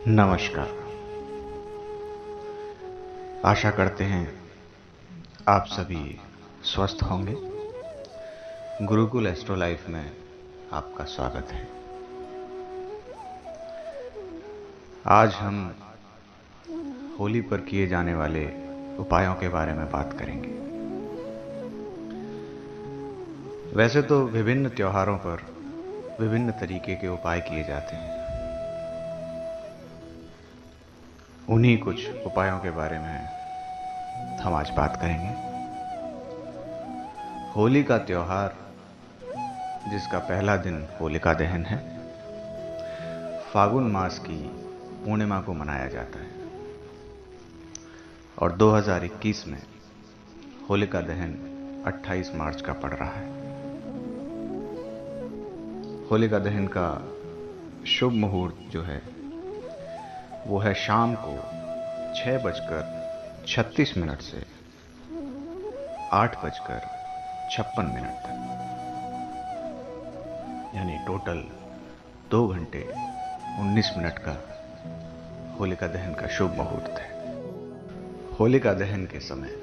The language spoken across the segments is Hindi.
नमस्कार। आशा करते हैं आप सभी स्वस्थ होंगे। गुरुकुल एस्ट्रो लाइफ में आपका स्वागत है। आज हम होली पर किए जाने वाले उपायों के बारे में बात करेंगे। वैसे तो विभिन्न त्योहारों पर विभिन्न तरीके के उपाय किए जाते हैं। उन्हीं कुछ उपायों के बारे में हम आज बात करेंगे। होली का त्योहार, जिसका पहला दिन होलिका दहन है, फागुन मास की पूर्णिमा को मनाया जाता है और 2021 में होलिका दहन 28 मार्च का पड़ रहा है। होलिका दहन का शुभ मुहूर्त जो है वो है शाम को 6:36 से 8:56 तक, यानी टोटल 2 घंटे 19 मिनट का होलिका दहन का शुभ मुहूर्त है। होलिका दहन के समय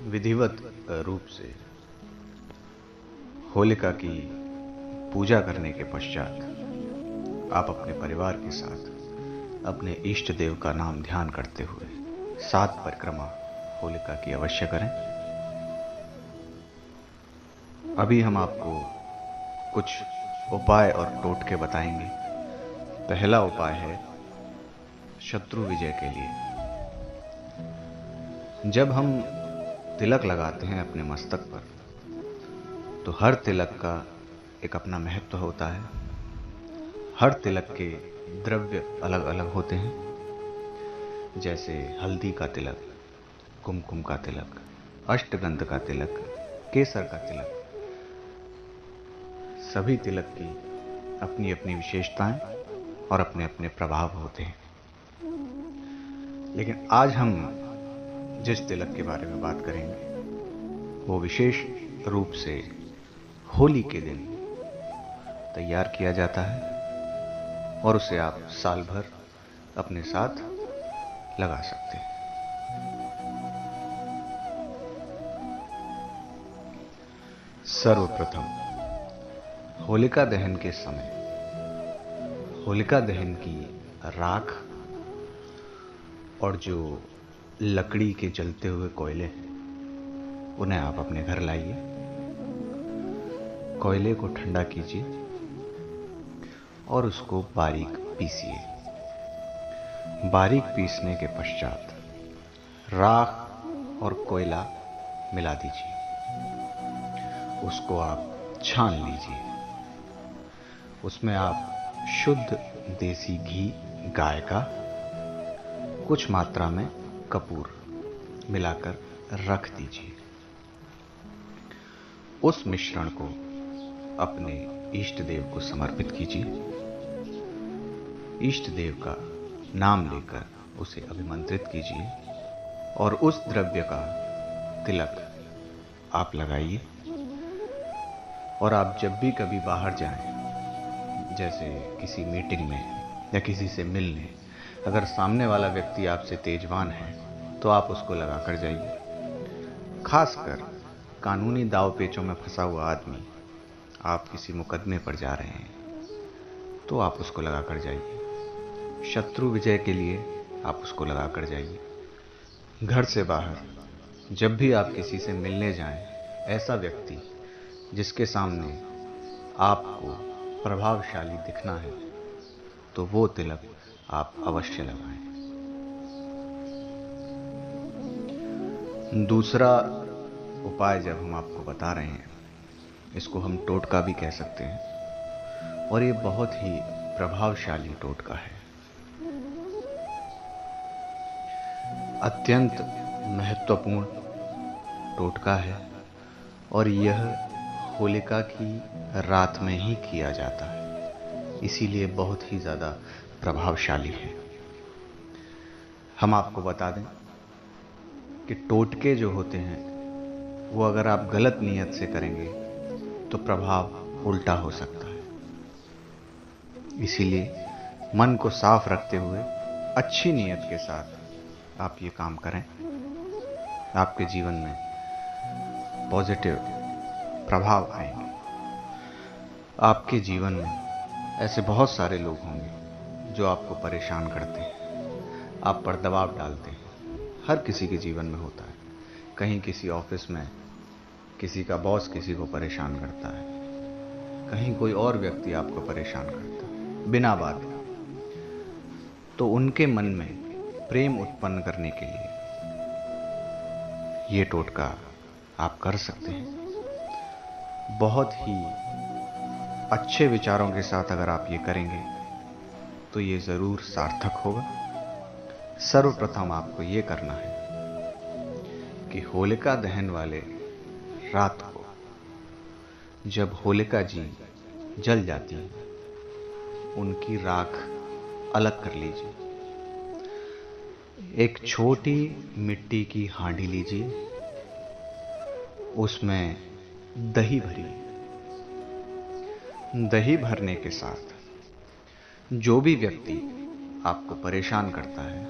विधिवत रूप से होलिका की पूजा करने के पश्चात आप अपने परिवार के साथ अपने इष्ट देव का नाम ध्यान करते हुए 7 परिक्रमा होलिका की अवश्य करें। अभी हम आपको कुछ उपाय और टोटके बताएंगे। पहला उपाय है शत्रु विजय के लिए। जब हम तिलक लगाते हैं अपने मस्तक पर, तो हर तिलक का एक अपना महत्व होता है। हर तिलक के द्रव्य अलग अलग होते हैं, जैसे हल्दी का तिलक, कुमकुम का तिलक, अष्टगंध का तिलक, केसर का तिलक। सभी तिलक की अपनी अपनी विशेषताएं और अपने अपने प्रभाव होते हैं। लेकिन आज हम जिस तिलक के बारे में बात करेंगे वो विशेष रूप से होली के दिन तैयार किया जाता है और उसे आप साल भर अपने साथ लगा सकते हैं। सर्वप्रथम होलिका दहन के समय होलिका दहन की राख और जो लकड़ी के जलते हुए कोयले हैं उन्हें आप अपने घर लाइए। कोयले को ठंडा कीजिए और उसको बारीक पीसिए। बारीक पीसने के पश्चात राख और कोयला मिला दीजिए। उसको आप छान लीजिए। उसमें आप शुद्ध देसी घी गाय का कुछ मात्रा में कपूर मिलाकर रख दीजिए। उस मिश्रण को अपने इष्ट देव को समर्पित कीजिए। इष्ट देव का नाम लेकर उसे अभिमंत्रित कीजिए और उस द्रव्य का तिलक आप लगाइए। और आप जब भी कभी बाहर जाएं, जैसे किसी मीटिंग में या किसी से मिलने, अगर सामने वाला व्यक्ति आपसे तेजवान है तो आप उसको लगा कर जाइए। खासकर कानूनी दाव पेचों में फंसा हुआ आदमी, आप किसी मुकदमे पर जा रहे हैं तो आप उसको लगा कर जाइए। शत्रु विजय के लिए आप उसको लगा कर जाइए। घर से बाहर जब भी आप किसी से मिलने जाएं, ऐसा व्यक्ति जिसके सामने आपको प्रभावशाली दिखना है तो वो तिलक आप अवश्य लगाएं। दूसरा उपाय जब हम आपको बता रहे हैं, इसको हम टोटका भी कह सकते हैं और ये बहुत ही प्रभावशाली टोटका है। अत्यंत महत्वपूर्ण टोटका है और यह होलिका की रात में ही किया जाता है, इसीलिए बहुत ही ज़्यादा प्रभावशाली है। हम आपको बता दें कि टोटके जो होते हैं वो अगर आप गलत नीयत से करेंगे तो प्रभाव उल्टा हो सकता है। इसीलिए मन को साफ रखते हुए अच्छी नीयत के साथ आप ये काम करें, आपके जीवन में पॉजिटिव प्रभाव आएंगे। आपके जीवन में ऐसे बहुत सारे लोग होंगे जो आपको परेशान करते हैं, आप पर दबाव डालते हैं। हर किसी के जीवन में होता है। कहीं किसी ऑफिस में किसी का बॉस किसी को परेशान करता है, कहीं कोई और व्यक्ति आपको परेशान करता है बिना बात। तो उनके मन में प्रेम उत्पन्न करने के लिए ये टोटका आप कर सकते हैं। बहुत ही अच्छे विचारों के साथ अगर आप ये करेंगे तो ये जरूर सार्थक होगा। सर्वप्रथम आपको ये करना है कि होलिका दहन वाले रात को जब होलिका जी जल जाती है, उनकी राख अलग कर लीजिए। एक छोटी मिट्टी की हांडी लीजिए, उसमें दही भरिए। दही भरने के साथ जो भी व्यक्ति आपको परेशान करता है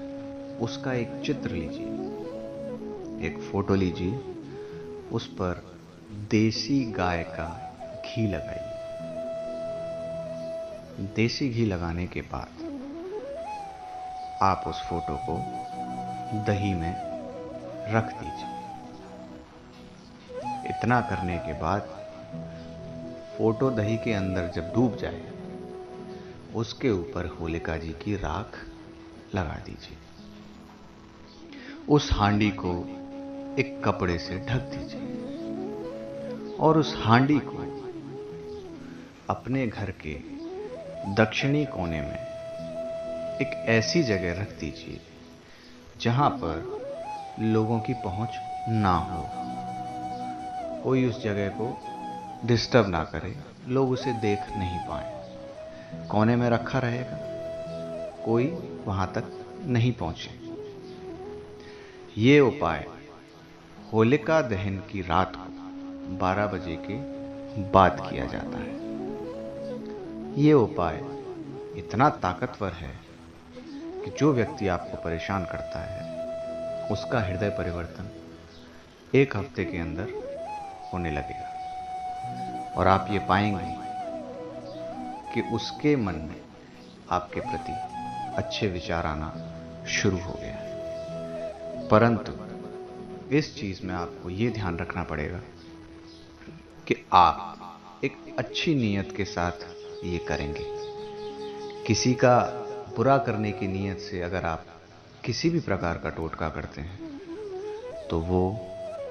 उसका एक चित्र लीजिए, एक फोटो लीजिए, उस पर देसी गाय का घी लगाइए। देसी घी लगाने के बाद आप उस फोटो को दही में रख दीजिए। इतना करने के बाद फोटो दही के अंदर जब डूब जाए, उसके ऊपर होलिका जी की राख लगा दीजिए। उस हांडी को एक कपड़े से ढक दीजिए और उस हांडी को अपने घर के दक्षिणी कोने में एक ऐसी जगह रख दीजिए जहां पर लोगों की पहुंच ना हो, कोई उस जगह को डिस्टर्ब ना करे, लोग उसे देख नहीं पाए। कोने में रखा रहेगा, कोई वहां तक नहीं पहुंचे। ये उपाय होलिका दहन की रात को 12 बजे के बाद किया जाता है। ये उपाय इतना ताकतवर है कि जो व्यक्ति आपको परेशान करता है उसका हृदय परिवर्तन 1 हफ्ते के अंदर होने लगेगा और आप ये पाएंगे कि उसके मन में आपके प्रति अच्छे विचार आना शुरू हो गया है। परंतु इस चीज में आपको ये ध्यान रखना पड़ेगा कि आप एक अच्छी नीयत के साथ ये करेंगे। किसी का बुरा करने की नीयत से अगर आप किसी भी प्रकार का टोटका करते हैं तो वो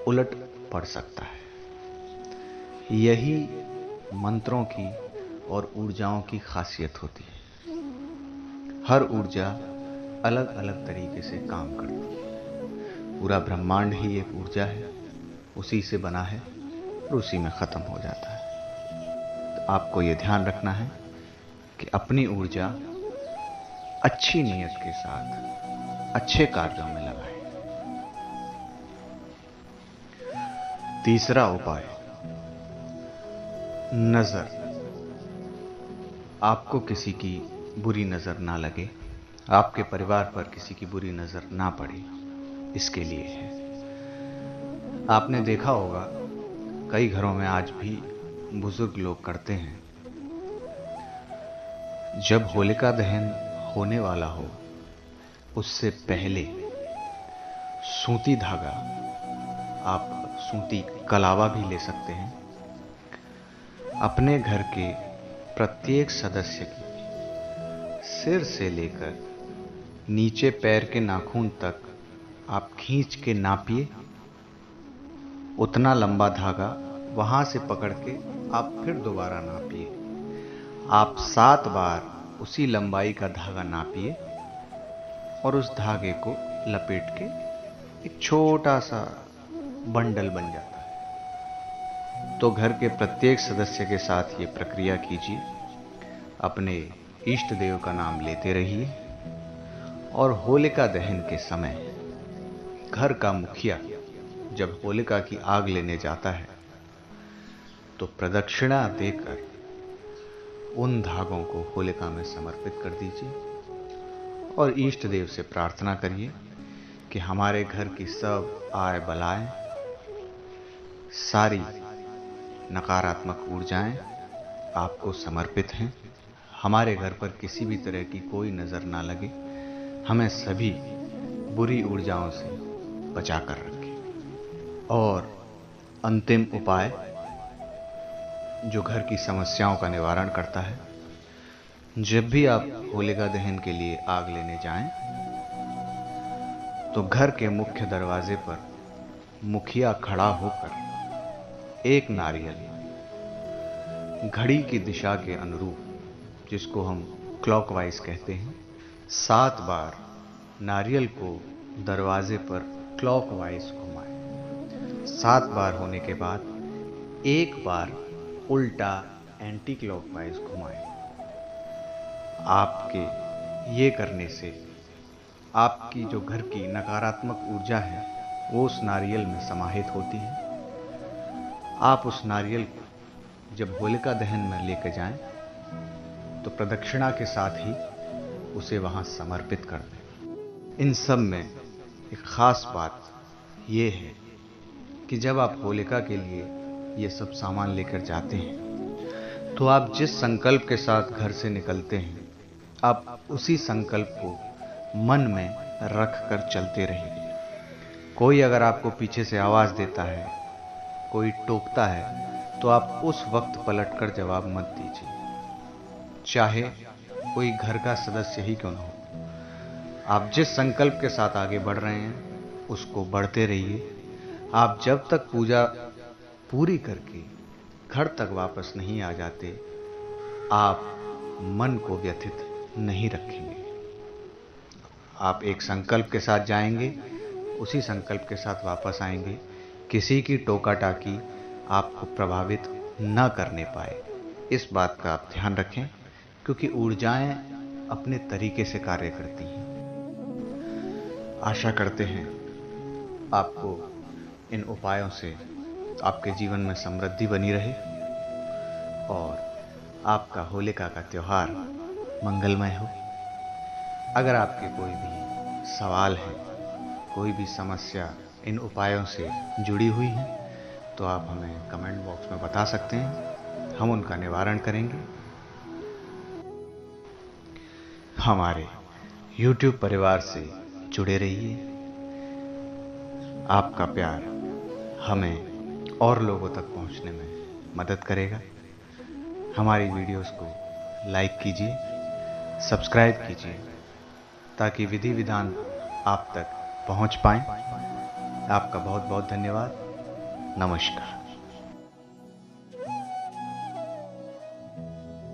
उलट पड़ सकता है। यही मंत्रों की और ऊर्जाओं की खासियत होती है। हर ऊर्जा अलग अलग तरीके से काम करती है। पूरा ब्रह्मांड ही एक ऊर्जा है, उसी से बना है और उसी में खत्म हो जाता है। तो आपको यह ध्यान रखना है कि अपनी ऊर्जा अच्छी नीयत के साथ अच्छे कार्यों में लगाएं। तीसरा उपाय, नजर। आपको किसी की बुरी नजर ना लगे, आपके परिवार पर किसी की बुरी नजर ना पड़े, इसके लिए है। आपने देखा होगा कई घरों में आज भी बुजुर्ग लोग करते हैं, जब होलिका दहन होने वाला हो उससे पहले सूती धागा, आप सूती कलावा भी ले सकते हैं, अपने घर के प्रत्येक सदस्य की सिर से लेकर नीचे पैर के नाखून तक आप खींच के नापिए। उतना लंबा धागा वहां से पकड़ के आप फिर दोबारा नापिए। आप 7 बार उसी लंबाई का धागा नापिए और उस धागे को लपेट के एक छोटा सा बंडल बन जाता है। तो घर के प्रत्येक सदस्य के साथ ये प्रक्रिया कीजिए। अपने इष्ट देव का नाम लेते रहिए और होलिका दहन के समय घर का मुखिया जब होलिका की आग लेने जाता है तो प्रदक्षिणा देकर उन धागों को होलिका में समर्पित कर दीजिए और इष्ट देव से प्रार्थना करिए कि हमारे घर की सब आय बलाएं, सारी नकारात्मक ऊर्जाएं आपको समर्पित हैं। हमारे घर पर किसी भी तरह की कोई नजर ना लगे, हमें सभी बुरी ऊर्जाओं से बचा कर रखें। और अंतिम उपाय जो घर की समस्याओं का निवारण करता है, जब भी आप होलिका दहन के लिए आग लेने जाएं, तो घर के मुख्य दरवाजे पर मुखिया खड़ा होकर एक नारियल घड़ी की दिशा के अनुरूप, जिसको हम क्लॉकवाइज कहते हैं, 7 बार नारियल को दरवाजे पर क्लॉकवाइज घुमाएं। 7 बार होने के बाद एक बार उल्टा एंटी क्लॉकवाइज घुमाएं। आपके ये करने से आपकी जो घर की नकारात्मक ऊर्जा है वो उस नारियल में समाहित होती है। आप उस नारियल को जब होलिका दहन में लेकर जाएं तो प्रदक्षिणा के साथ ही उसे वहां समर्पित कर दें। इन सब में एक खास बात यह है कि जब आप होलिका के लिए ये सब सामान लेकर जाते हैं तो आप जिस संकल्प के साथ घर से निकलते हैं, आप उसी संकल्प को मन में रख कर चलते रहिए। कोई अगर आपको पीछे से आवाज देता है, कोई टोकता है, तो आप उस वक्त पलटकर जवाब मत दीजिए, चाहे कोई घर का सदस्य ही क्यों न हो। आप जिस संकल्प के साथ आगे बढ़ रहे हैं उसको बढ़ते रहिए। आप जब तक पूजा पूरी करके घर तक वापस नहीं आ जाते, आप मन को व्यथित नहीं रखेंगे। आप एक संकल्प के साथ जाएंगे, उसी संकल्प के साथ वापस आएंगे। किसी की टोका टाकी आपको प्रभावित न करने पाए, इस बात का आप ध्यान रखें, क्योंकि ऊर्जाएं अपने तरीके से कार्य करती हैं। आशा करते हैं आपको इन उपायों से आपके जीवन में समृद्धि बनी रहे और आपका होलिका का त्योहार मंगलमय हो। अगर आपके कोई भी सवाल है, कोई भी समस्या इन उपायों से जुड़ी हुई है, तो आप हमें कमेंट बॉक्स में बता सकते हैं, हम उनका निवारण करेंगे। हमारे YouTube परिवार से जुड़े रहिए। आपका प्यार हमें और लोगों तक पहुंचने में मदद करेगा। हमारी वीडियोस को लाइक कीजिए, सब्सक्राइब कीजिए, ताकि विधि विधान आप तक पहुंच पाएं। आपका बहुत बहुत धन्यवाद। नमस्कार।